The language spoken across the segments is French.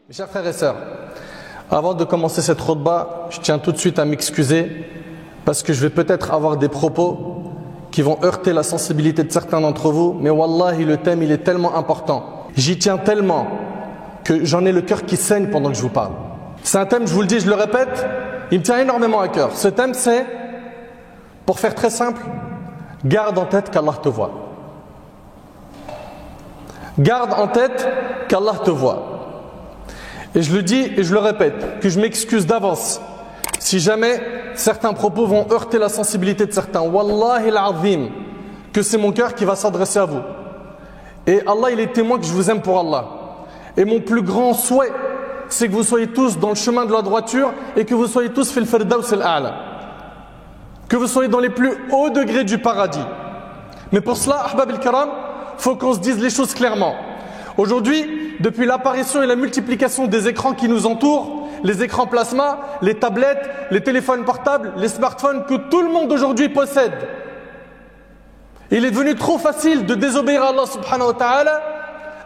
Mes chers frères et sœurs, avant de commencer cette khutba, je tiens tout de suite à m'excuser parce que je vais peut-être avoir des propos qui vont heurter la sensibilité de certains d'entre vous, mais wallahi, le thème il est tellement important. J'y tiens tellement que j'en ai le cœur qui saigne pendant que je vous parle. C'est un thème, je vous le dis, je le répète, il me tient énormément à cœur. Ce thème c'est, pour faire très simple, garde en tête qu'Allah te voit. Garde en tête qu'Allah te voit. Et je le dis et je le répète, que je m'excuse d'avance si jamais certains propos vont heurter la sensibilité de certains. Wallahi al-azim, que c'est mon cœur qui va s'adresser à vous. Et Allah, il est témoin que je vous aime pour Allah. Et mon plus grand souhait, c'est que vous soyez tous dans le chemin de la droiture et que vous soyez tous fil firdaus al-a'la. Que vous soyez dans les plus hauts degrés du paradis. Mais pour cela, ahbab al-karam, il faut qu'on se dise les choses clairement. Aujourd'hui, depuis l'apparition et la multiplication des écrans qui nous entourent, les écrans plasma, les tablettes, les téléphones portables, les smartphones que tout le monde aujourd'hui possède, il est devenu trop facile de désobéir à Allah subhanahu wa ta'ala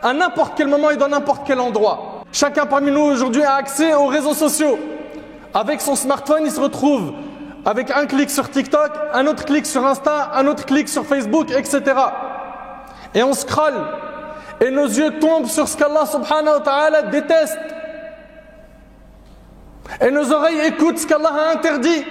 à n'importe quel moment et dans n'importe quel endroit. Chacun parmi nous aujourd'hui a accès aux réseaux sociaux. Avec son smartphone, il se retrouve avec un clic sur TikTok, un autre clic sur Insta, un autre clic sur Facebook, etc. Et on scrolle. Et nos yeux tombent sur ce qu'Allah subhanahu wa ta'ala déteste. Et nos oreilles écoutent ce qu'Allah a interdit.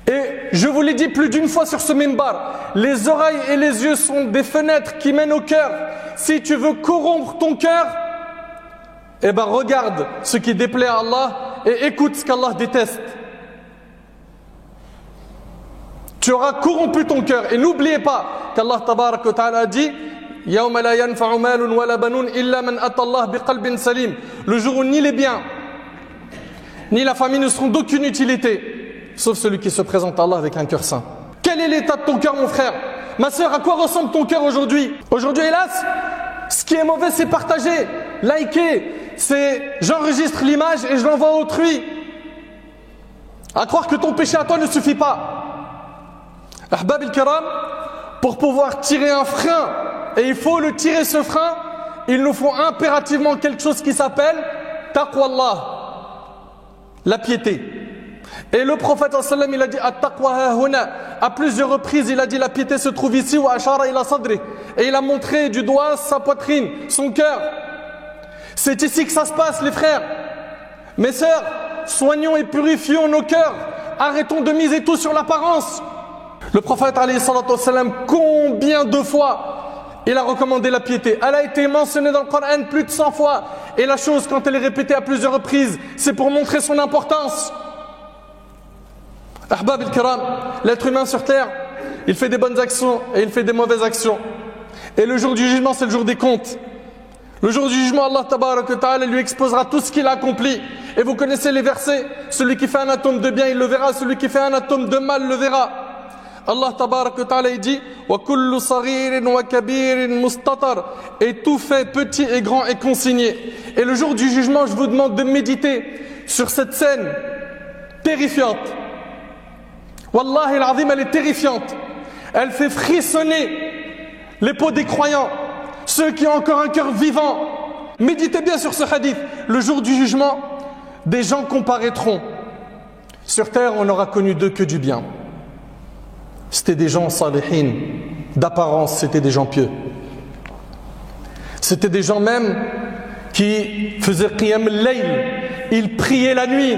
Et je vous l'ai dit plus d'une fois sur ce minbar, les oreilles et les yeux sont des fenêtres qui mènent au cœur. Si tu veux corrompre ton cœur, eh ben regarde ce qui déplaît à Allah et écoute ce qu'Allah déteste. Tu auras corrompu ton cœur. Et n'oubliez pas qu'Allah tabarak wa ta'ala a dit le jour où ni les biens ni la famille ne seront d'aucune utilité sauf celui qui se présente à Allah avec un cœur saint. Quel est l'état de ton cœur, mon frère? Ma sœur, à quoi ressemble ton cœur aujourd'hui? Aujourd'hui, hélas, ce qui est mauvais c'est partager, liker, c'est j'enregistre l'image et je l'envoie à autrui. À croire que ton péché à toi ne suffit pas. Ahbab al-Kiram, pour pouvoir tirer un frein, et il faut le tirer ce frein, il nous faut impérativement quelque chose qui s'appelle taqwallah, la piété. Et le prophète sallam il a dit at-taqwa hahuna, à plusieurs reprises il a dit la piété se trouve ici, wa ashara ila sadri, et il a montré du doigt sa poitrine, son cœur. C'est ici que ça se passe, les frères. Mes sœurs, soignons et purifions nos cœurs, arrêtons de miser tout sur l'apparence. Le prophète alayhi salatu wassalam, combien de fois il a recommandé la piété? Elle a été mentionnée dans le Coran plus de 100 fois. Et la chose, quand elle est répétée à plusieurs reprises, c'est pour montrer son importance. Ahbab al-Kiram, l'être humain sur terre, il fait des bonnes actions et il fait des mauvaises actions. Et le jour du jugement, c'est le jour des comptes. Le jour du jugement, Allah tabarak wa ta'ala lui exposera tout ce qu'il a accompli. Et vous connaissez les versets. Celui qui fait un atome de bien, il le verra. Celui qui fait un atome de mal, le verra. Allah tabarak wa ta'ala dit wa kullu saghirin wa kabirin mustatar, et tout fait petit et grand est consigné. Et le jour du jugement, je vous demande de méditer sur cette scène terrifiante. Wallahi al-azim, elle est terrifiante. Elle fait frissonner les peaux des croyants, ceux qui ont encore un cœur vivant. Méditez bien sur ce hadith. Le jour du jugement, des gens comparaîtront. Sur terre, on n'aura connu d'eux que du bien. C'était des gens salihin, d'apparence c'était des gens pieux. C'était des gens même qui faisaient qiyam al-layl, ils priaient la nuit.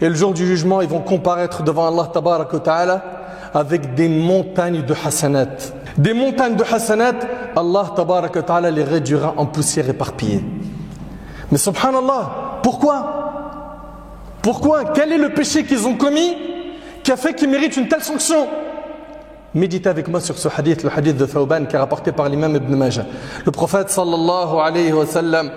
Et le jour du jugement, ils vont comparaître devant Allah tabarak wa ta'ala avec des montagnes de hasanat. Des montagnes de hasanat, Allah tabarak wa ta'ala les réduira en poussière éparpillée. Mais subhanallah, pourquoi? Pourquoi? Quel est le péché qu'ils ont commis qui a fait qu'ils méritent une telle sanction? Méditez avec moi sur ce hadith, le hadith de Thawban qui est rapporté par l'imam Ibn Majah. Le prophète sallallahu alayhi wa sallam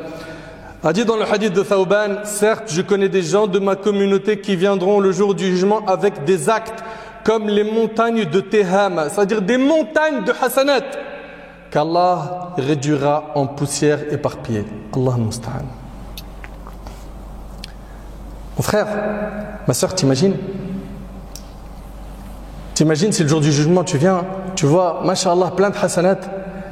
a dit dans le hadith de Thawban, certes je connais des gens de ma communauté qui viendront le jour du jugement avec des actes comme les montagnes de Tehama, c'est-à-dire des montagnes de hasanat qu'Allah réduira en poussière éparpillée. Allah musta'an. Mon frère, ma soeur, t'imagines si le jour du jugement tu viens, tu vois, mashallah, plein de hasanat,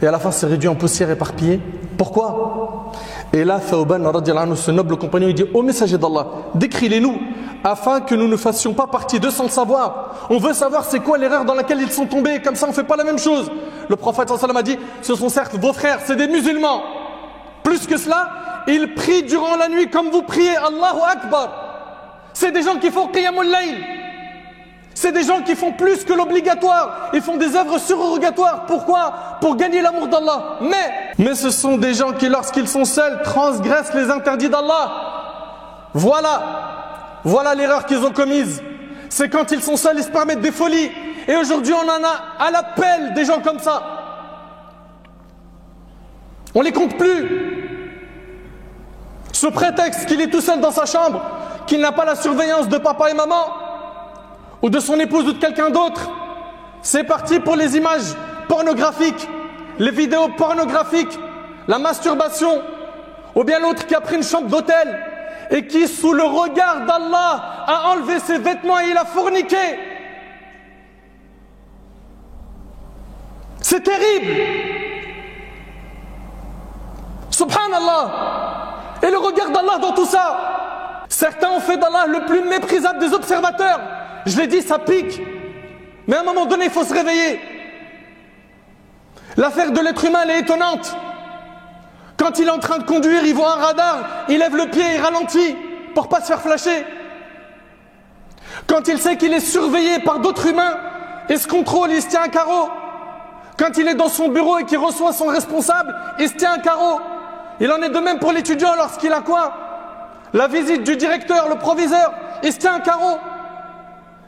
et à la fin c'est réduit en poussière éparpillée. Pourquoi? Et là, Thawban, radiallahu anhu, ce noble compagnon, il dit: ô messager d'Allah, décris-les-nous, afin que nous ne fassions pas partie d'eux sans le savoir. On veut savoir c'est quoi l'erreur dans laquelle ils sont tombés, comme ça on ne fait pas la même chose. Le prophète sallallahu alayhi wa sallam a dit: ce sont certes vos frères, c'est des musulmans. Plus que cela, ils prient durant la nuit comme vous priez, Allahu Akbar. C'est des gens qui font Qiyamul Layl. C'est des gens qui font plus que l'obligatoire. Ils font des œuvres surrogatoires. Pourquoi? Pour gagner l'amour d'Allah. Mais ce sont des gens qui, lorsqu'ils sont seuls, transgressent les interdits d'Allah. Voilà l'erreur qu'ils ont commise. C'est quand ils sont seuls, ils se permettent des folies. Et aujourd'hui, on en a à l'appel des gens comme ça. On les compte plus. Ce prétexte qu'il est tout seul dans sa chambre, qu'il n'a pas la surveillance de papa et maman, ou de son épouse ou de quelqu'un d'autre, c'est parti pour les images pornographiques, les vidéos pornographiques, la masturbation, ou bien l'autre qui a pris une chambre d'hôtel et qui, sous le regard d'Allah, a enlevé ses vêtements et il a forniqué. C'est terrible. Subhanallah. Et le regard d'Allah dans tout ça. Certains ont fait d'Allah le plus méprisable des observateurs. Je l'ai dit, ça pique. Mais à un moment donné, il faut se réveiller. L'affaire de l'être humain, elle est étonnante. Quand il est en train de conduire, il voit un radar, il lève le pied, il ralentit pour pas se faire flasher. Quand il sait qu'il est surveillé par d'autres humains, il se contrôle, il se tient un carreau. Quand il est dans son bureau et qu'il reçoit son responsable, il se tient un carreau. Il en est de même pour l'étudiant lorsqu'il a quoi? La visite du directeur, le proviseur, il se tient un carreau.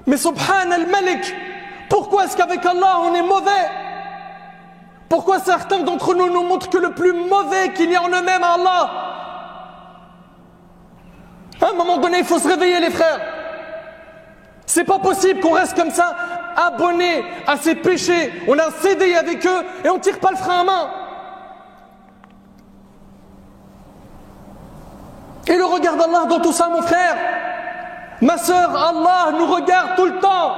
Mais subhan al-Malik, pourquoi est-ce qu'avec Allah on est mauvais? Pourquoi certains d'entre nous nous montrent que le plus mauvais qu'il y a en eux-mêmes à Allah? À un moment donné, il faut se réveiller les frères. C'est pas possible qu'on reste comme ça, abonné à ces péchés. On a un CDI avec eux et on tire pas le frein à main. Et le regard d'Allah dans tout ça, mon frère. Ma sœur, Allah nous regarde tout le temps.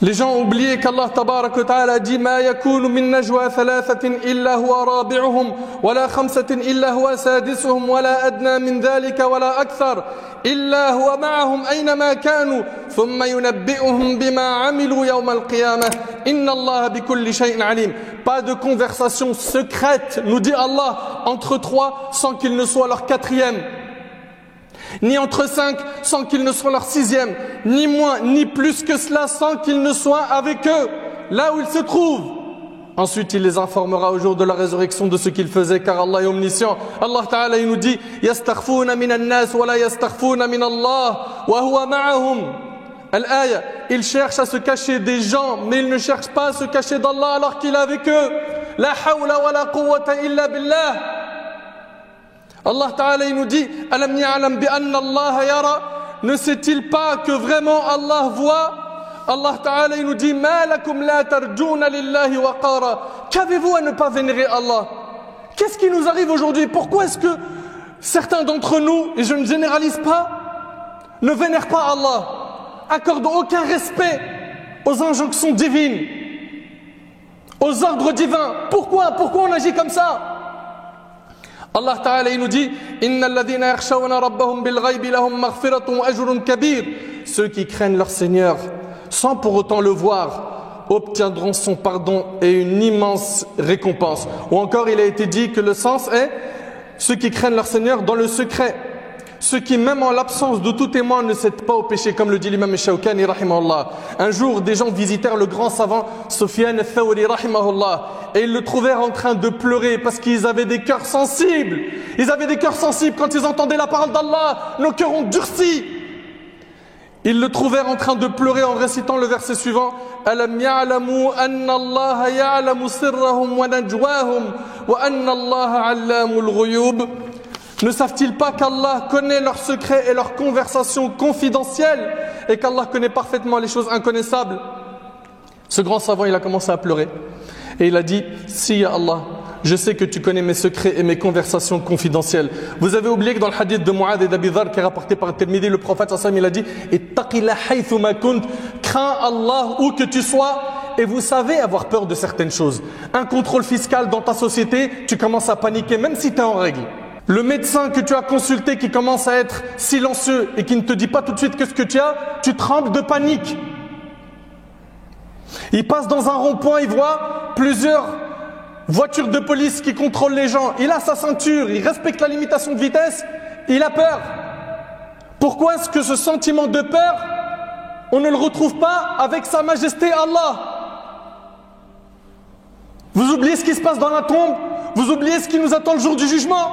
Les gens ont oublié qu'Allah tabarak wa ta'ala a dit: Ma yakunu min najwa thalathatin illa huwa rabi'uhum wa la khamsatin illa huwa sadisuhum wa la adna min dhalika wa la akthar illa huwa ma'ahum aynama kanu thumma yunabbi'uhum bima 'amilu yawm al-qiyamah inna Allah bikulli shay'in 'alim. Pas de conversation secrète, nous dit Allah, entre trois sans qu'il ne soit leur quatrième, ni entre 5 sans qu'ils ne soient leur 6e, ni moins, ni plus que cela sans qu'ils ne soient avec eux, là où ils se trouvent. Ensuite, il les informera au jour de la résurrection de ce qu'ils faisaient, car Allah est omniscient. Allah Ta'ala, il nous dit: yastakhfouna min an-nas wa la yastakhfouna min Allah wa huwa ma'ahum. Al-aya, ils cherchent à se cacher des gens, mais ils ne cherchent pas à se cacher d'Allah alors qu'il est avec eux. La hawla wa la quwwata illa billah. Allah Ta'ala il nous dit: Alam ya'lam bi anna Allah yara. Ne sait-il pas que vraiment Allah voit? Allah Ta'ala il nous dit: Ma lakum la tarjuna lillahi waqara. Qu'avez-vous à ne pas vénérer Allah? Qu'est-ce qui nous arrive aujourd'hui? Pourquoi est-ce que certains d'entre nous, et je ne généralise pas, ne vénèrent pas Allah, accordent aucun respect aux injonctions divines, aux ordres divins? Pourquoi on agit comme ça? Allah Ta'ala il nous dit: Innal ladhina yakhshawna rabbahum bil ghaybi lahum maghfiratun wa ajrun kabir. Ceux qui craignent leur Seigneur sans pour autant le voir obtiendront son pardon et une immense récompense. Ou encore il a été dit que le sens est ceux qui craignent leur Seigneur dans le secret, ceux qui même en l'absence de tout témoin ne cèdent pas au péché, comme le dit l'imam Shawkani rahimahullah. Un jour des gens visitèrent le grand savant Sufyan al-Thawri rahimahullah et ils le trouvèrent en train de pleurer parce qu'ils avaient des cœurs sensibles. Ils avaient des cœurs sensibles quand ils entendaient la parole d'Allah, nos cœurs ont durci. Ils le trouvèrent en train de pleurer en récitant le verset suivant: Alam ya'lamu anna Allah ya'lamu sirrahum wa najwahum wa anna Allah 'allamul ghuyub. Ne savent-ils pas qu'Allah connaît leurs secrets et leurs conversations confidentielles et qu'Allah connaît parfaitement les choses inconnaissables? Ce grand savant, il a commencé à pleurer et il a dit: Si ya Allah, je sais que tu connais mes secrets et mes conversations confidentielles. Vous avez oublié que dans le hadith de Mu'adh et d'Abi Dharr qui est rapporté par Tirmidhi, le prophète sallallahu alayhi wa sallam, il a dit: Ittaqillah haythuma kunt, crains Allah où que tu sois et vous savez avoir peur de certaines choses. Un contrôle fiscal dans ta société, tu commences à paniquer même si tu es en règle. Le médecin que tu as consulté qui commence à être silencieux et qui ne te dit pas tout de suite qu'est-ce que tu as, tu trembles de panique. Il passe dans un rond-point, il voit plusieurs voitures de police qui contrôlent les gens. Il a sa ceinture, il respecte la limitation de vitesse, il a peur. Pourquoi est-ce que ce sentiment de peur, on ne le retrouve pas avec sa majesté Allah? Vous oubliez ce qui se passe dans la tombe? Vous oubliez ce qui nous attend le jour du jugement?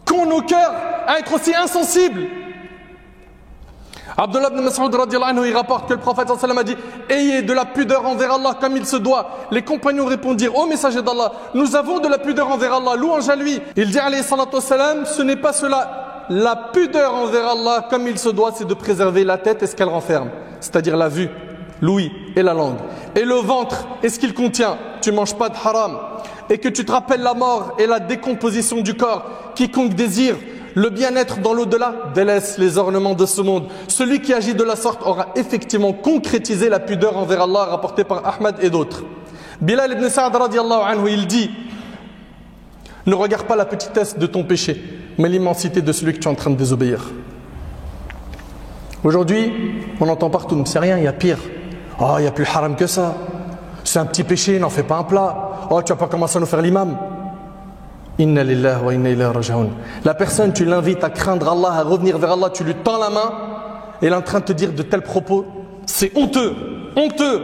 Qu'ont nos cœurs à être aussi insensibles? Abdullah ibn Mas'ud radiyallahu anhu, il rapporte que le prophète sallallahu alayhi wa sallam a dit: ayez de la pudeur envers Allah comme il se doit. Les compagnons répondirent: ô messager d'Allah, nous avons de la pudeur envers Allah, louange à lui. Il dit alayhi salatu wassalam: ce n'est pas cela. La pudeur envers Allah comme il se doit, c'est de préserver la tête et ce qu'elle renferme, c'est-à-dire la vue, l'ouïe et la langue. Et le ventre et ce qu'il contient. Tu ne manges pas de haram. Et que tu te rappelles la mort et la décomposition du corps. Quiconque désire le bien-être dans l'au-delà délaisse les ornements de ce monde. Celui qui agit de la sorte aura effectivement concrétisé la pudeur envers Allah, rapporté par Ahmad et d'autres. Bilal ibn Sa'd radiyallahu anhu, il dit: ne regarde pas la petitesse de ton péché, mais l'immensité de celui que tu es en train de désobéir. Aujourd'hui, on entend partout: mais c'est rien, il y a pire. Oh, il y a plus haram que ça. C'est un petit péché, n'en fais pas un plat. Oh, tu vas pas commencer à nous faire l'imam. Inna lillahi wa inna ilayhi raji'un. La personne, tu l'invites à craindre Allah, à revenir vers Allah, tu lui tends la main, et elle est en train de te dire de tels propos. C'est honteux, honteux.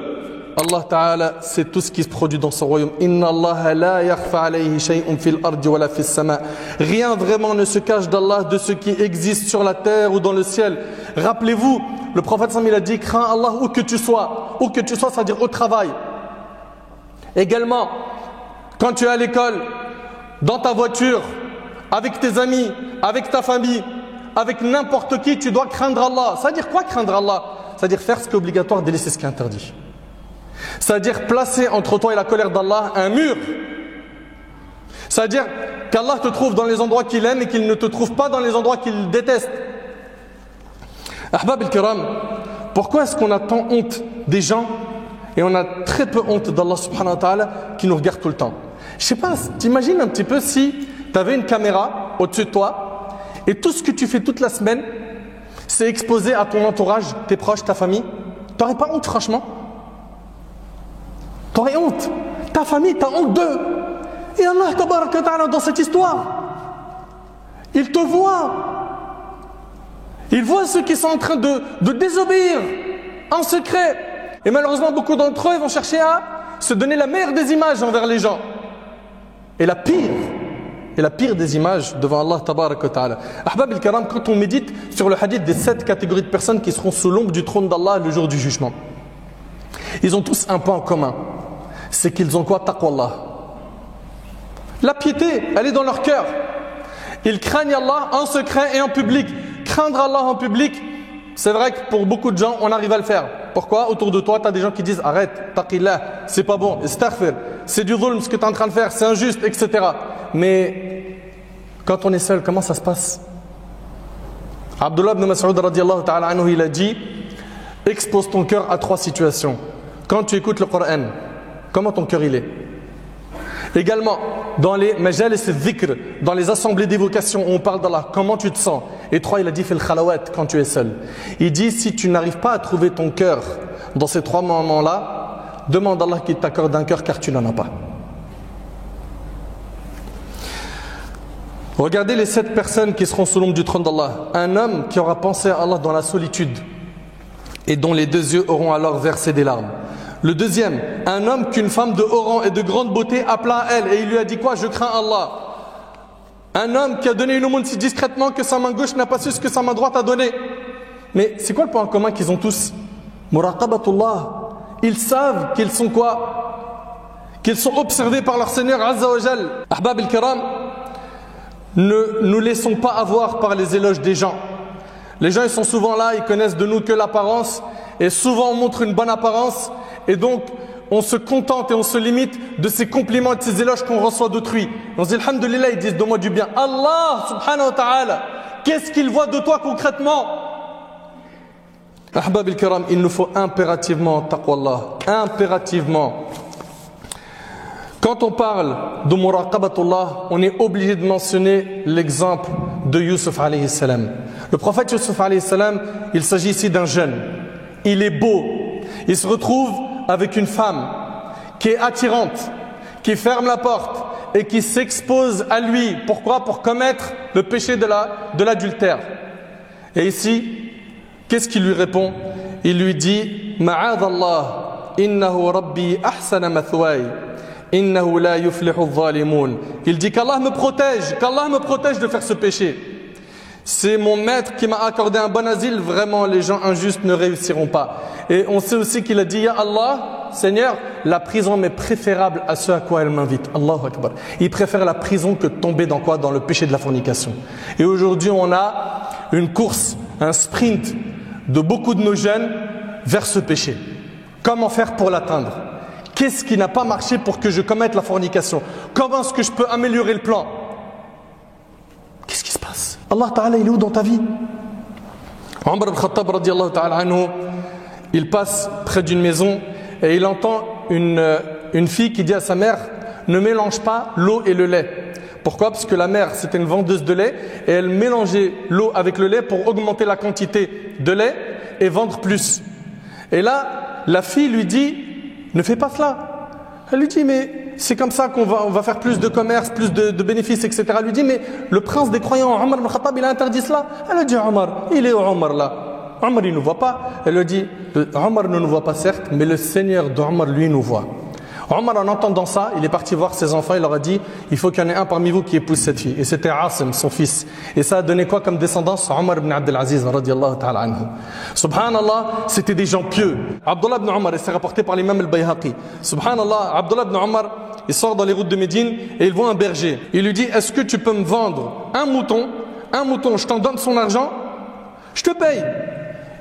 Allah Ta'ala, c'est tout ce qui se produit dans son royaume. Inna Allah la yakhfa alayhi shay'un fil ardi wa la fis sama. Rien vraiment ne se cache d'Allah de ce qui existe sur la terre ou dans le ciel. Rappelez-vous, le prophète sallallahu alayhi wa sallam, il a dit: crains Allah où que tu sois. Où que tu sois, c'est-à-dire au travail. Également, quand tu es à l'école, dans ta voiture, avec tes amis, avec ta famille, avec n'importe qui, tu dois craindre Allah. C'est-à-dire quoi craindre Allah? C'est-à-dire faire ce qui est obligatoire, délaisser ce qui est interdit. C'est-à-dire placer entre toi et la colère d'Allah un mur. C'est-à-dire qu'Allah te trouve dans les endroits qu'il aime et qu'il ne te trouve pas dans les endroits qu'il déteste. Ahbab al-Kiram, pourquoi est-ce qu'on a tant honte des gens et on a très peu honte d'Allah subhanahu wa ta'ala qui nous regarde tout le temps? Je sais pas, t'imagines un petit peu si tu avais une caméra au-dessus de toi et tout ce que tu fais toute la semaine, c'est exposé à ton entourage, tes proches, ta famille. T'aurais pas honte, franchement? T'aurais honte. Ta famille, t'as honte d'eux. Et Allah, tabaraka ta'ala, dans cette histoire, il te voit. Il voit ceux qui sont en train de désobéir en secret. Et malheureusement, beaucoup d'entre eux vont chercher à se donner la meilleure des images envers les gens. Et la pire des images devant Allah tabaraka ta'ala. Ahbab al-Karam, quand on médite sur le hadith des 7 catégories de personnes qui seront sous l'ombre du trône d'Allah le jour du jugement, ils ont tous un point en commun. C'est qu'ils ont quoi? Taqwallah. La piété, elle est dans leur cœur. Ils craignent Allah en secret et en public. Craindre Allah en public, c'est vrai que pour beaucoup de gens, on arrive à le faire. Pourquoi? Autour de toi, tu as des gens qui disent: arrête, taqillah, c'est pas bon, istaghfir, c'est du dhulm ce que tu es en train de faire, c'est injuste, etc. Mais quand on est seul, comment ça se passe? Abdullah ibn Mas'ud radiyallahu ta'ala anhu, il a dit: expose ton cœur à 3 situations. Quand tu écoutes le Coran, comment ton cœur il est? Également, dans les majalis al-dhikr, dans les assemblées d'évocation où on parle d'Allah, comment tu te sens? Et 3, il a dit: fil khalawat, quand tu es seul. Il dit: si tu n'arrives pas à trouver ton cœur dans ces 3 moments-là, demande à Allah qu'il t'accorde un cœur car tu n'en as pas. Regardez les 7 personnes qui seront sous l'ombre du trône d'Allah. Un homme qui aura pensé à Allah dans la solitude et dont les 2 yeux auront alors versé des larmes. Le deuxième, un homme qu'une femme de haut rang et de grande beauté appela à elle et il lui a dit quoi? Je crains Allah. Un homme qui a donné une aumône si discrètement que sa main gauche n'a pas su ce que sa main droite a donné. Mais c'est quoi le point en commun qu'ils ont tous? Muraqabatullah. Ils savent qu'ils sont quoi? Qu'ils sont observés par leur Seigneur Azza wa Jal. Ahbab al-Kiram, ne nous laissons pas avoir par les éloges des gens. Les gens ils sont souvent là, ils connaissent de nous que l'apparence et souvent on montre une bonne apparence. Et donc, on se contente et on se limite de ces compliments et de ces éloges qu'on reçoit d'autrui. On se dit, alhamdulillah, ils disent de moi du bien. Allah, subhanahu wa ta'ala, qu'est-ce qu'il voit de toi concrètement? Ahbab al-Kiram, il nous faut impérativement taqwallah, impérativement. Quand on parle de muraqabatullah, on est obligé de mentionner l'exemple de Yusuf alayhi salam. Le prophète Yusuf alayhi salam, il s'agit ici d'un jeune. Il est beau. Il se retrouve avec une femme qui est attirante, qui ferme la porte et qui s'expose à lui. Pourquoi? Pour commettre le péché de l'adultère. Et ici, qu'est-ce qu'il lui répond? Il lui dit: Ma'adallah, innahu rabbi ahsana mathway. Il dit qu'Allah me protège de faire ce péché. C'est mon maître qui m'a accordé un bon asile. Vraiment, les gens injustes ne réussiront pas. Et on sait aussi qu'il a dit: Ya Allah, Seigneur, la prison m'est préférable à ce à quoi elle m'invite. Allahu Akbar. Il préfère la prison que de tomber dans quoi? Dans le péché de la fornication. Et aujourd'hui, on a une course, un sprint de beaucoup de nos jeunes vers ce péché. Comment faire pour l'atteindre? Qu'est-ce qui n'a pas marché pour que je commette la fornication? Comment est-ce que je peux améliorer le plan? Qu'est-ce qui se passe? Allah Ta'ala, il est où dans ta vie? Omar ibn Khattab radiyallahu ta'ala anhu, il passe près d'une maison et il entend une fille qui dit à sa mère: ne mélange pas l'eau et le lait. Pourquoi? Parce que la mère, c'était une vendeuse de lait et elle mélangeait l'eau avec le lait pour augmenter la quantité de lait et vendre plus. Et là, la fille lui dit: ne fais pas cela. Elle lui dit: mais c'est comme ça qu'on va faire plus de commerce, plus de bénéfices, etc. Elle lui dit: mais le prince des croyants, Omar ibn Khattab, il a interdit cela. Elle a dit: Omar, il est où Omar là? Omar, il ne nous voit pas. Elle lui dit: Omar ne nous voit pas certes, mais le Seigneur d'Omar, lui, nous voit. Omar, en entendant ça, il est parti voir ses enfants, il leur a dit: il faut qu'il y en ait un parmi vous qui épouse cette fille. Et c'était Asim, son fils. Et ça a donné quoi comme descendance? Omar ibn Abdelaziz, radiyallahu ta'ala anhu. Subhanallah, c'était des gens pieux. Abdullah ibn Omar, et c'est rapporté par l'imam al-Bayhaqi. Subhanallah, Abdullah ibn Omar, il sort dans les routes de Médine et il voit un berger. Il lui dit: est-ce que tu peux me vendre un mouton, je t'en donne son argent, je te paye.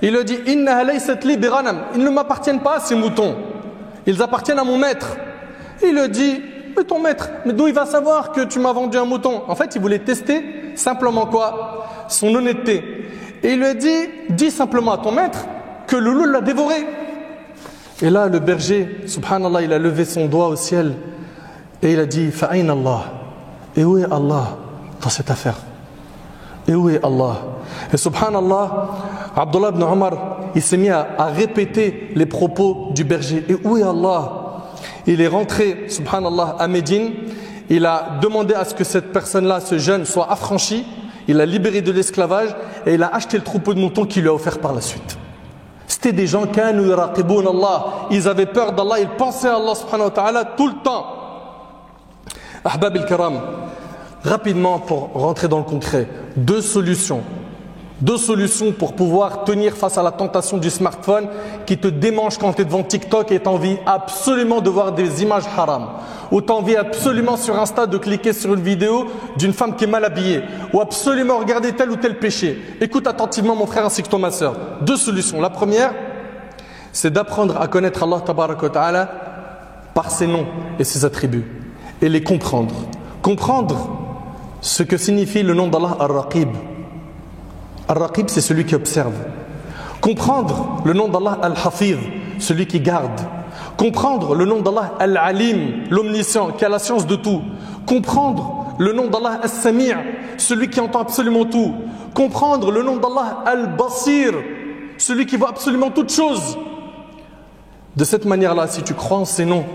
Il lui dit: innaha laysat li bi ghanam. Ils ne m'appartiennent pas, ces moutons. Ils appartiennent à mon maître. Il lui dit: mais ton maître, mais d'où il va savoir que tu m'as vendu un mouton? En fait, il voulait tester simplement quoi? Son honnêteté. Et il lui a dit: dis simplement à ton maître que le loup l'a dévoré. Et là, le berger, subhanallah, il a levé son doigt au ciel et il a dit: fa'ayn Allah. Et où est Allah dans cette affaire? Et où est Allah? Et subhanallah, Abdullah ibn Omar, il s'est mis à répéter les propos du berger. Et où est Allah? Il est rentré, subhanallah, à Médine. Il a demandé à ce que cette personne-là, ce jeune, soit affranchi. Il l'a libéré de l'esclavage et il a acheté le troupeau de moutons qu'il lui a offert par la suite. C'était des gens kanu yuraqiboun Allah. Ils avaient peur d'Allah, ils pensaient à Allah subhanahu wa ta'ala tout le temps. Ahbab al-Kiram, rapidement pour rentrer dans le concret, deux solutions pour pouvoir tenir face à la tentation du smartphone qui te démange quand tu es devant TikTok et tu as envie absolument de voir des images haram, ou tu as envie absolument sur Insta de cliquer sur une vidéo d'une femme qui est mal habillée, ou absolument regarder tel ou tel péché. Écoute attentivement mon frère ainsi que toi ma soeur. Deux solutions. La première, c'est d'apprendre à connaître Allah tabaraka wa ta'ala par ses noms et ses attributs et les comprendre. Comprendre ce que signifie le nom d'Allah Ar-Raqib. Ar-Raqib, c'est celui qui observe. Comprendre le nom d'Allah Al-Hafiz, celui qui garde. Comprendre le nom d'Allah Al-Alim, l'omniscient, qui a la science de tout. Comprendre le nom d'Allah As-Sami', celui qui entend absolument tout. Comprendre le nom d'Allah Al-Basir, celui qui voit absolument toutes choses. De cette manière-là, si tu crois en ces noms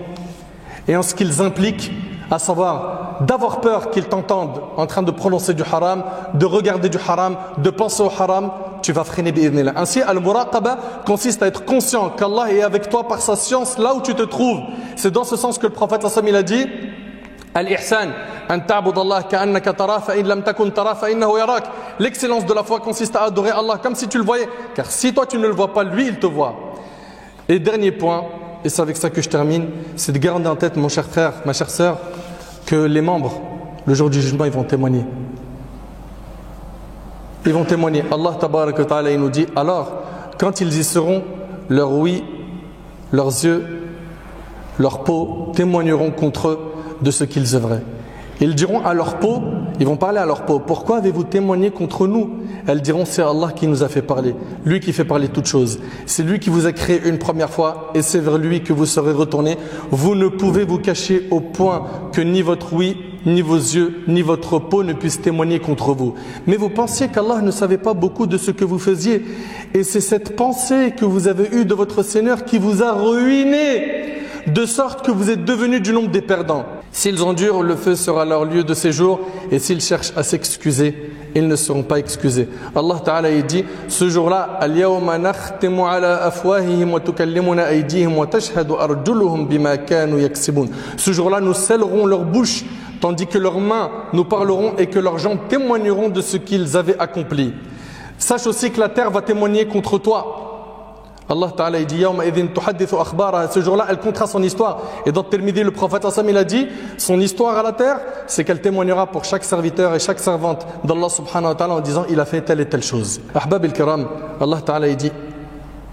et en ce qu'ils impliquent, à savoir d'avoir peur qu'ils t'entendent en train de prononcer du haram, de regarder du haram, de penser au haram, tu vas freiner bi'idhnillah. Ainsi, al-muraqaba consiste à être conscient qu'Allah est avec toi par sa science là où tu te trouves. C'est dans ce sens que le prophète sallallahu alayhi wa sallam a dit: al-ihsan an ta'bud Allah ka'annaka tara fa in lam takun tara fa innahu yarak. L'excellence de la foi consiste à adorer Allah comme si tu le voyais, car si toi tu ne le vois pas, lui il te voit. Et dernier point, et c'est avec ça que je termine, c'est de garder en tête, mon cher frère, ma chère sœur, que les membres, le jour du jugement, ils vont témoigner. Ils vont témoigner. Allah tabaraka wa ta'ala, il nous dit: alors, quand ils y seront, leur ouïe, leurs yeux, leur peau témoigneront contre eux de ce qu'ils œuvraient. Ils diront à leur peau: Ils vont parler à leur peau. Pourquoi avez-vous témoigné contre nous? Elles diront, c'est Allah qui nous a fait parler. Lui qui fait parler toutes choses. C'est lui qui vous a créé une première fois et c'est vers lui que vous serez retournés. Vous ne pouvez vous cacher au point que ni votre oui, ni vos yeux, ni votre peau ne puissent témoigner contre vous. Mais vous pensiez qu'Allah ne savait pas beaucoup de ce que vous faisiez. Et c'est cette pensée que vous avez eue de votre Seigneur qui vous a ruiné, de sorte que vous êtes devenus du nombre des perdants. S'ils endurent, le feu sera leur lieu de séjour, et s'ils cherchent à s'excuser, ils ne seront pas excusés. Allah Ta'ala il dit, ce jour-là, Al-yawma nakhtimu ala afwahihim wa tukallimuna aydihim wa tashhadu arjuluhum bima kanu yaksibun. Ce jour-là, nous scellerons leur bouche, tandis que leurs mains nous parleront et que leurs jambes témoigneront de ce qu'ils avaient accompli. Sache aussi que la terre va témoigner contre toi. Allah Ta'ala dit ce jour-là, elle comptera son histoire. Et dans Tirmidhi, le prophète il a dit, son histoire à la terre, c'est qu'elle témoignera pour chaque serviteur et chaque servante d'Allah subhanahu wa ta'ala en disant, il a fait telle et telle chose. Ahbab al-kiram, Allah Ta'ala dit,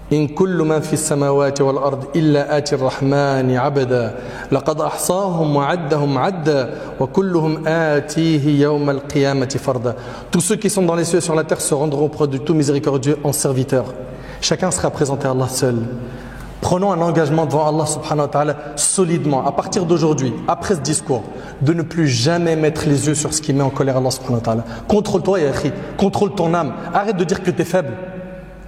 إن كل من في السماوات والأرض إلا آتي الرحمن عبدا لقد أحصاهم وعدهم عدا وكلهم آتيه يوم القيامة فردا. Tous ceux qui sont dans les cieux et sur la terre se rendront auprès du tout miséricordieux en serviteurs. Chacun sera présenté à Allah seul. Prenons un engagement devant Allah subhanahu wa ta'ala solidement, à partir d'aujourd'hui, après ce discours, de ne plus jamais mettre les yeux sur ce qui met en colère Allah subhanahu wa ta'ala. Contrôle-toi, ya akhi, contrôle ton âme. Arrête de dire que tu es faible.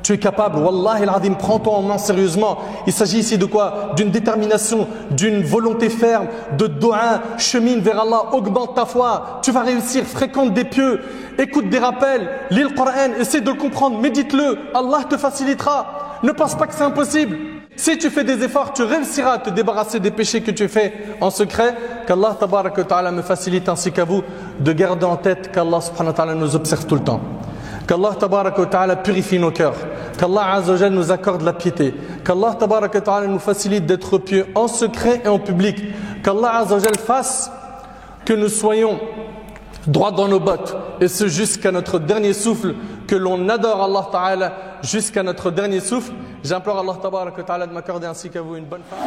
Tu es capable, Wallahi al-Azim, prends-toi en main sérieusement. Il s'agit ici de quoi? D'une détermination, d'une volonté ferme, de doua, chemine vers Allah, augmente ta foi. Tu vas réussir, fréquente des pieux, écoute des rappels, lis le Coran, essaie de le comprendre, médite-le. Allah te facilitera. Ne pense pas que c'est impossible. Si tu fais des efforts, tu réussiras à te débarrasser des péchés que tu fais en secret. Qu'Allah tabaraka wa ta'ala me facilite ainsi qu'à vous de garder en tête qu'Allah subhanahu wa ta'ala nous observe tout le temps. Qu'Allah tabaraka wa ta'ala purifie nos cœurs, qu'Allah azza wa jalla nous accorde la piété, qu'Allah tabaraka wa ta'ala nous facilite d'être pieux en secret et en public, qu'Allah azza wa jalla fasse que nous soyons droits dans nos bottes et ce jusqu'à notre dernier souffle, que l'on adore Allah ta'ala jusqu'à notre dernier souffle. J'implore Allah tabaraka wa ta'ala de m'accorder ainsi qu'à vous une bonne fin.